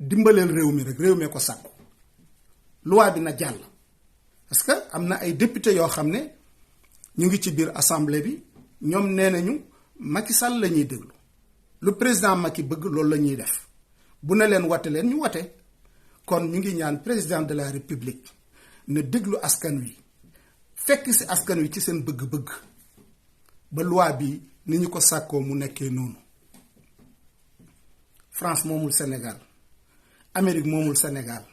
dimbaleel réew mi rek réew mee ko sàkku loi bi na jàll parce que am na ay député yoo xam ne ñu ngi ci biir assemblée bi ñoom nee nañu Macky Sall la ñuy déglu lu président Macky bëgg loolu la ñuy def bu ne leen wate leen ñu wate kon ñu ngi ñaan président de la république na déglu askan wi fekk ci askan wi ci seen bëgg-bëgg ba loi bi ni ñu ko sàkkoo mu nekkee noonu France moomul Sénégal Amérique moomul Sénégal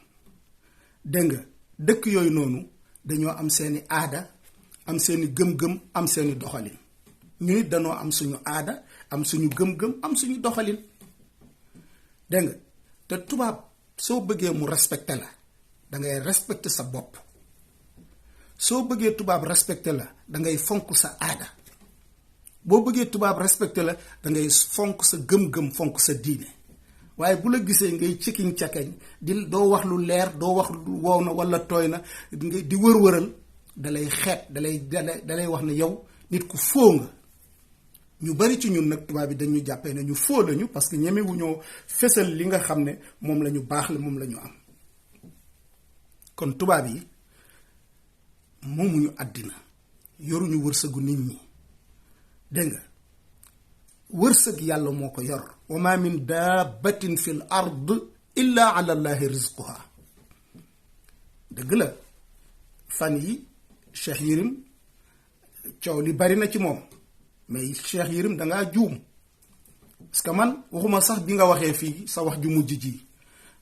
dégg nga dëkk yooyu noonu dañoo am seeni aada am seeni gëm-gëm am seeni doxalin ñu nit dañoo am suñu aada am suñu gëm-gëm am suñu doxalin dégg nga te tubaab soo bëggee mu respecté la da ngay respecté sa bopp soo bëggee tubaab respecté la da ngay fonk sa aada boo bëggee tubaab respecté la da ngay fonk sa gëm-gëm fonk sa diine waaye bu la gisee ngay cikiñ cakañ di doo wax lu leer doo wax lu wow na wala tooy na di wër-wëral dalay xeet dalay wax ne yow nit ku foo nga ñu bari ci ñun nag tubaab bi dañu jàppee ne ñu foo lañu parce que ñemewu ñoo fésal li nga xam ne moom la ñu baax la moom la ñu am kon tubaab yi moomuñu àddina yoruñu wërsëgu nit ñi dégg nga wërsëg yàlla moo ko yor wa ma min daabatin fil ard illa ala allahi rizquha dëgg la fan yi Cheikh Yérim coow li bari na ci moom mais Cheikh Yérim dangaa juum parce que man waxuma sax bi nga waxee fii sa wax ju mujj ji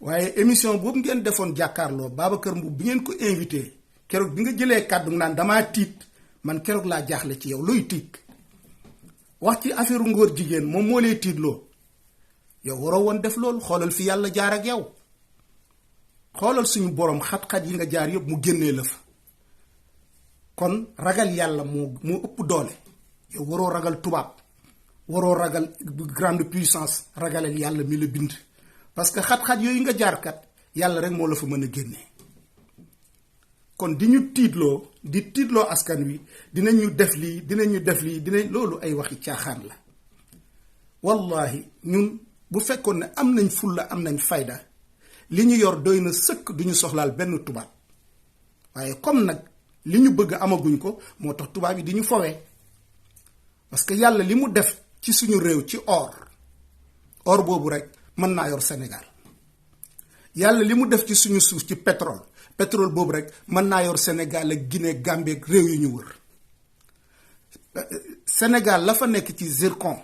waaye émission boobu ngeen defoon jàkkaarloo Babacar Mbow bi ngeen ko invité keroog bi nga jëlee kàddu naan damaa tiit man keroog laa jaaxle ci yow looy tiit wax ci affaire ngóor jigéen moom moo lay tiitloo yow waroo woon def loolu xoolal fi yàlla jaar ak yow xoolal suñu borom xat-xat yi nga jaar yëpp mu génnee la fa kon ragal yàlla moo ëpp doole yow waroo ragal tubaab waroo ragal grande puissance ragalal yàlla mi la bind parce que xat-xat yooyu nga jaarkat yàlla rek moo la fa mën a génnee kon di ñu tiitloo askan wi dinañu def lii dinañ loolu ay waxi caaxaan la wallahi ñun bu fekkoon ne am nañ fulla am nañ fayda li ñu yor doy na sëkk duñu soxlaal benn tubaab waaye comme nag li ñu bëgg amaguñ ko moo tax tubaab yi di ñu fowee parce que yàlla li mu def ci suñu réew ci or boobu rek mën naa yor Sénégal yàlla li mu def ci suñu suuf ci pétrole boobu rek mën naa yor Sénégal ak Guinée Gambie ak réew yu ñu wër Sénégal la fa nekk ci zircon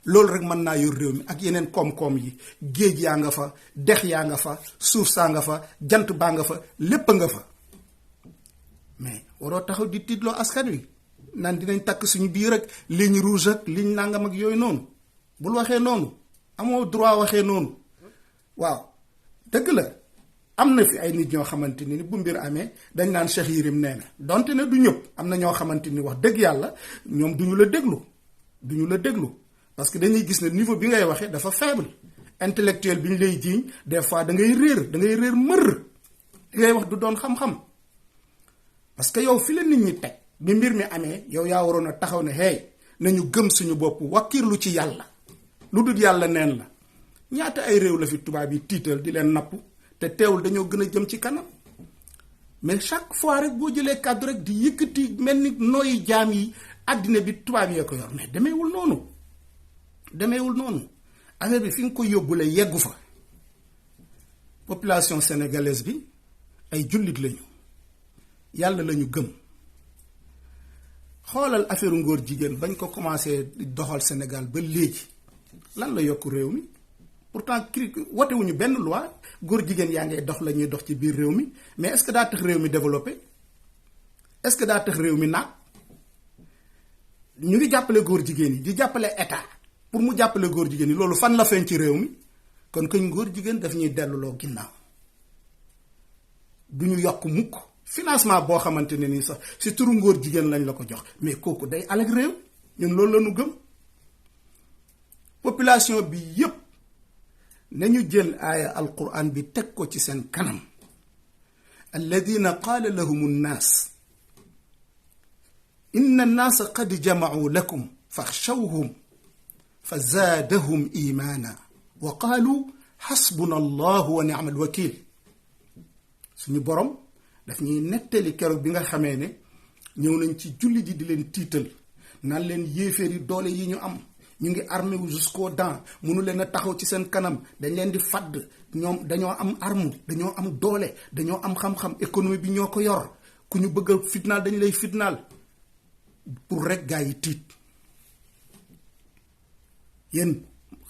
loolu rek mën naa yor réew mi ak yeneen koom-koom yi géej yaa nga fa dex yaa nga fa suuf saa nga fa jant baa nga fa lépp nga fa mais waroo taxaw di tiitloo askan wi naan dinañ takk suñu biir ak ligne rouge ak ligne nangam ak yooyu noonu bul waxee noonu amoo droit waxee noonu waaw dëgg la am na fi ay nit ñoo xamante ni bu mbir amee dañ naan Cheikh Yérim nee na donte ne du ñëpp am na ñoo xamante ni wax dëgg yàlla ñoom duñu la déglu parce que dañuy gis ne niveau bi ngay waxee dafa faible intellectuel bi ñu lay jiiñ des fois da ngay réer mër li ngay wax du doon xam-xam parce que yow fi la nit ñi teg bi mbir mi amee yow yaa waroon a taxaw ne hey nañu gëm suñu bopp wakkirlu ci yàlla lu dul yàlla neen la ñaata ay réew la fi tubaab yi tiital di leen napp te teewul dañoo gën a jëm ci kanam mais chaque fois rek boo jëlee kàddu rek di yëkkati mel ni nooyi jaam yi àddina bi tubaab yee ko yor mais demeewul noonu affaire bi fi nga ko yóbbule yeggu fa population sénégalaise bi ay jullit lañu yàlla lañu gëm xoolal affaire ngóor jigéen bañ ko commencé doxal Sénégal ba léegi lan la yokk réew mi pourtant wotewuñu benn loi góor jigéen yaa ngay dox la ñuy dox ci biir réew mi mais est-ce que daa tax réew mi développé est-ce que daa tax réew mi naat ñu ngi jàppale góor jigéen yi di jàppale état pour mu jàppale góor jigéen yi loolu fan la feeñ ci réew mi kon kañ góor jigéen daf ñuy delluloo ginnaaw du ñu yokk mukk financement boo xamante ne nii sax si turu ngóor jigéen lañ la ko jox mais kooku day alag réew ñun loolu la ñu gëm population bi yépp nañu jël aaya alquran bi teg ko ci seen kanam alladina qaala lahum nnaas inna nnaasa qad jamacuu lakum faxshawhum fa zaadahum imaana wa qaaluu xasbuna allahu wa ni'mal wakil. suñu borom daf ñuy nettali keroog bi nga xamee ne ñëw nañ ci julli ji di leen tiital naan leen yéeféer yi doole yi ñu am, ñu ngi armé wu jusqu'aux dents, mënu leen a taxaw ci seen kanam, dañ leen di fadd, ñoom dañoo am arme, dañoo am doole, dañoo am xam-xam, économie bi ñoo ko yor, ku ñu bëgg a fitnaal dañu lay fitnaal, pour rek gaa yi tiit. yéen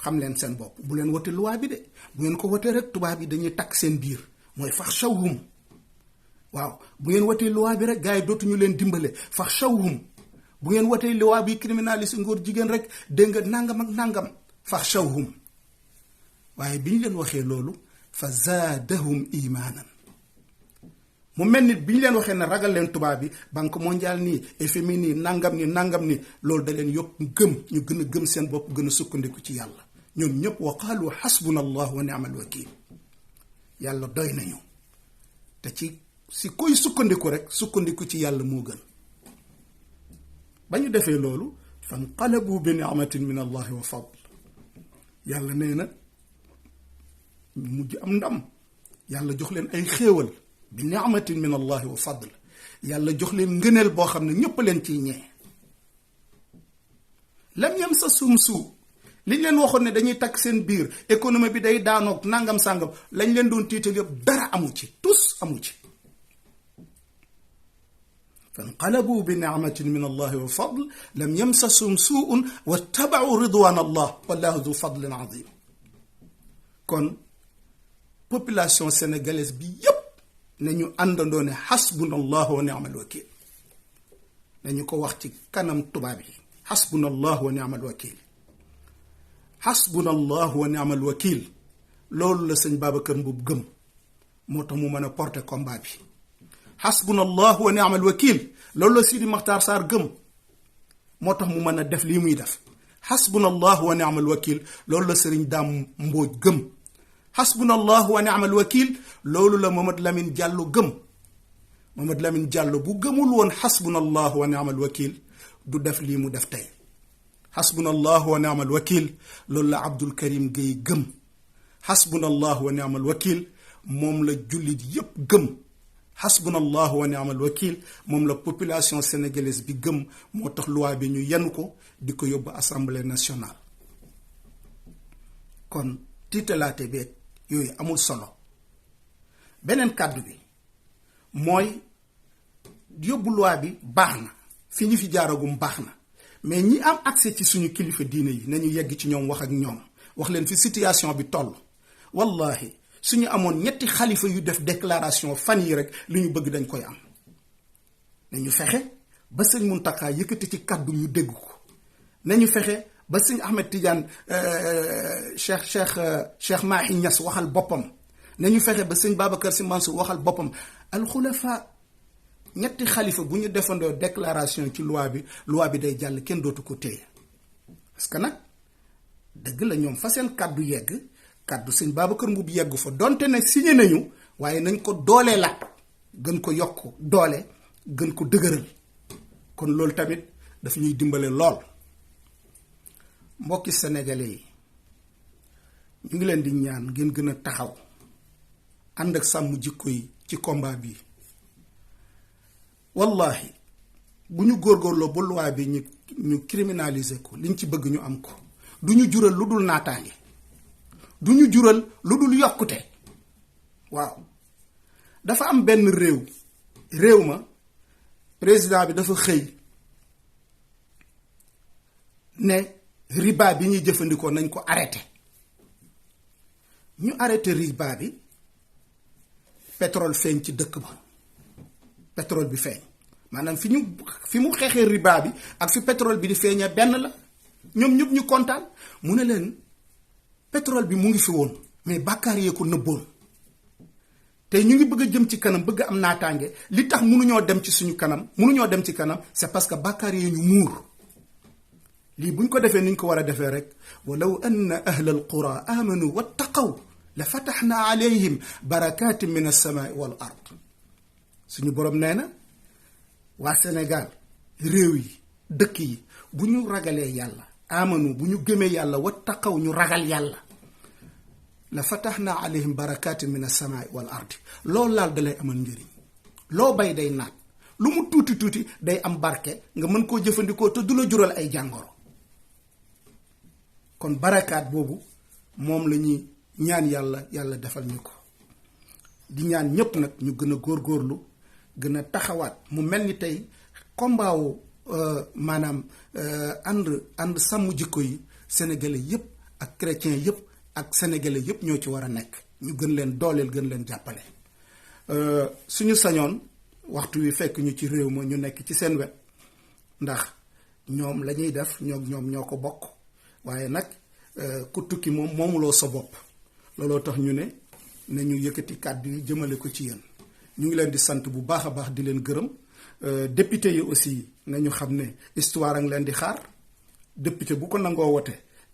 xam leen seen bopp, bu leen wote loi bi de, bu ngeen ko wotee rek tubaab yi dañuy takk seen biir, mooy faxshawhum. waaw bu ngeen wotee loi bi rek gaa yi dootuñu leen dimbale, faxshawhum. bu ngeen wotee loi bi criminalise ngóor jigéen rek dégg nga nangam ak nangam, faxshawhum. waaye bi ñu leen waxee loolu fa zaadahum imaanan, mu mel ni bi ñu leen waxee ne ragal leen tubaab bi, banque mondiale nii, FMI nii, nangam ni, loolu da leen yokk gëm, ñu gën a gëm seen bopp, gën a sukkandiku ci yàlla. ñoom ñëpp wa qaalu xasbuna allah wa ni'mal wakil. yàlla doy nañu. te si koy sukkandiku rek, sukkandiku ci yàlla moo gën. ba ñu defee loolu fanqalabu bi ni'matin min allahi wa fadl. yàlla nee na ñu mujj am ndam. yàlla jox leen ay xéewal bi ni'matin min allahi wa fadl. yàlla jox leen ngëneel boo xam ne ñëpp leen ciy ñee. lam yamsashum suu, liñ leen waxoon ne dañuy takk seen biir, économie bi day daanoog nangam sàngam, lañ leen doon tiital yëpp dara amu ci, tus amu ci. fanqalabu bi ni'matin min allahi wa fadl lam yamsashum suun wattaba'u ridwan allah wallahu du fadlin azim. kon population sénégalaise bi yépp nañu àndandoo ne xasbuna allah wa ni'mal wakil. nañu ko wax ci kanam tubaab yi, xasbuna allah wa ni'mal wakil. xasbuna allah wa ni'mal wakil, loolu la sëñ Babacar Mboup gëm, moo tax mu mën a porter combat bi. xasbuna allah wa ni'mal wakil, loolu la Sidi Maxtaar Sarr gëm, moo tax mu mën a def lii muy def. xasbuna allah wa ni'mal wakil, loolu la Sëriñ Daam Mbooj gëm. xasbuna allah wa ni'mal wakil, loolu la Mamadou Lamine Diallo gëm. Mamadou Lamine Diallo bu gëmul woon xasbuna allah wa ni'mal wakil du def lii mu def tey. xasbuna allah wa ni'mal wakil, loolu la Abdul Karim Gueye gëm. xasbuna allah wa ni'mal wakil, moom la jullit yépp gëm. xasbuna allah wa ni'mal wakil, moom la population sénégalaise bi gëm, moo tax loi bi ñu yenn ko di ko yóbbu assemblée nationale. kon tiitalaate beeg yooyu amul solo. beneen kàddu bi mooy yóbbu loi bi baax na, fi ñu fi jaaragum baax na, mais ñi am accès ci suñu kilifa diine yi nañu yegg ci ñoom, wax ak ñoom, wax leen fi situation bi toll. wallahi suñu amoon ñetti xalifa yu def déclaration fan yi rek li ñu bëgg dañ koy am. nañu fexe ba sëñ Muntaxa yëkkati ci kàddu ñu dégg ko. nañu fexe ba sëñ Ahmed Tidiane Cheikh Mahi Niass waxal boppam. nañu fexe ba sëñ Babacar Sy Mansour waxal boppam. alxulafa ñetti xalifa bu ñu defandoo déclaration ci loi bi day jàll, kenn dootu ko téye. parce que nag dëgg la ñoom fa seen kàddu yegg, kàddu sëñ Babacar Mboup yeggu fa, donte ne signé nañu, waaye nañ ko doolee la gën ko yokk doole, gën ko dëgëral. kon loolu tamit daf ñuy dimbale lool. mbokki sénégalais yi ñu ngi leen di ñaan ngeen gën a taxaw ànd ak sàmm jikko yi ci combat bi. wallahi bu ñu góorgóorloo ba loi bi ñu criminaliser ko, liñ ci bëgg ñu am ko, du ñu jural lu dul naataange, du ñu jural lu dul yokkute. waaw dafa am benn réew ma président bi dafa xëy ne riba bi ñuy jëfandikoo nañ ko arrêté. ñu arrêté riba bi, pétrole feeñ ci dëkk ba, pétrole bi feeñ. maanaam fi mu xeexee riba bi ak fi pétrole bi di feeñee benn la. ñoom ñëpp ñu kontaan. mu ne leen pétrole bi mu ngi fi woon, mais bàkkaar yee ko nëbboon. te ñu ngi bëgg a jëm ci kanam, bëgg am naataange. li tax mënuñoo dem ci kanam c'est parce que bàkkaar yee ñu muur. lii buñ ko defee ni ñu ko war a defee rek, walaw anna ahla alqura amanu wattaqaw la fataxna alayhim barakatin min alsamaai wal ard. suñu borom nee na waa Sénégal, réew yi, dëkk yi, bu ñu ragalee yàlla, amanu, bu ñu gëmee yàlla, wattaqaw, ñu ragal yàlla, la fatahna alayhim barakatin min as-samaa'i wal ardi loolu laal dalay amal njëriñ loo bay day naat lu mu tuuti tuuti day am barke nga mën koo jëfandikoo te du la jural ay jàngoro kon barakaat boobu moom la ñuy ñaan yàlla defal ñu ko di ñaan ñépp nag ñu gën a góorgóorlu gën a taxawaat mu mel ni tey combat wu maanaam ànd sàmm jikko yi sénégalais yépp ak chrétien yépp ak sénégalais yépp ñoo ci war a nekk ñu gën leen dooleel gën leen jàppale suñu sañoon waxtu wi fekk ñu ci réew ma ñu nekk ci seen wet ndax ñoom la ñuy def ñoom ñoo ko bokk waaye nag ku tukki moom moomuloo sa bopp looloo tax ñu ne ñu yëkkati kàddu yi jëmale ko ci yéen ñu ngi leen di sant bu baax a baax di leen gërëm député yi aussi nañu xam ne histoire a ngi leen di xaar député bu ko nangoo wote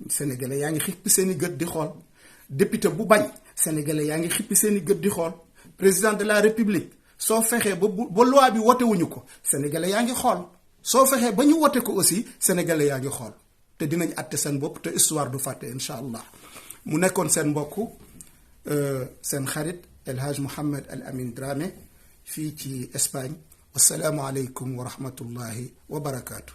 sénégalais yaa ngi xippi seen i gët di xool député bu bañ sénégalais yaa ngi xippi seen i gët di xool président de la république soo fexee ba loi bi wote wuñu ko sénégalais yaa ngi xool soo fexee ba ñu wote ko aussi sénégalais yaa ngi xool te dinañ àtte seen bopp te histoire du fàtte incha allah mu nekkoon seen mbokk seen xarit El Hadj Mouhamed Al Amin Dramé fii ci Espagne wasalaamu aleykum wa rahmatullahi wa barakaatu.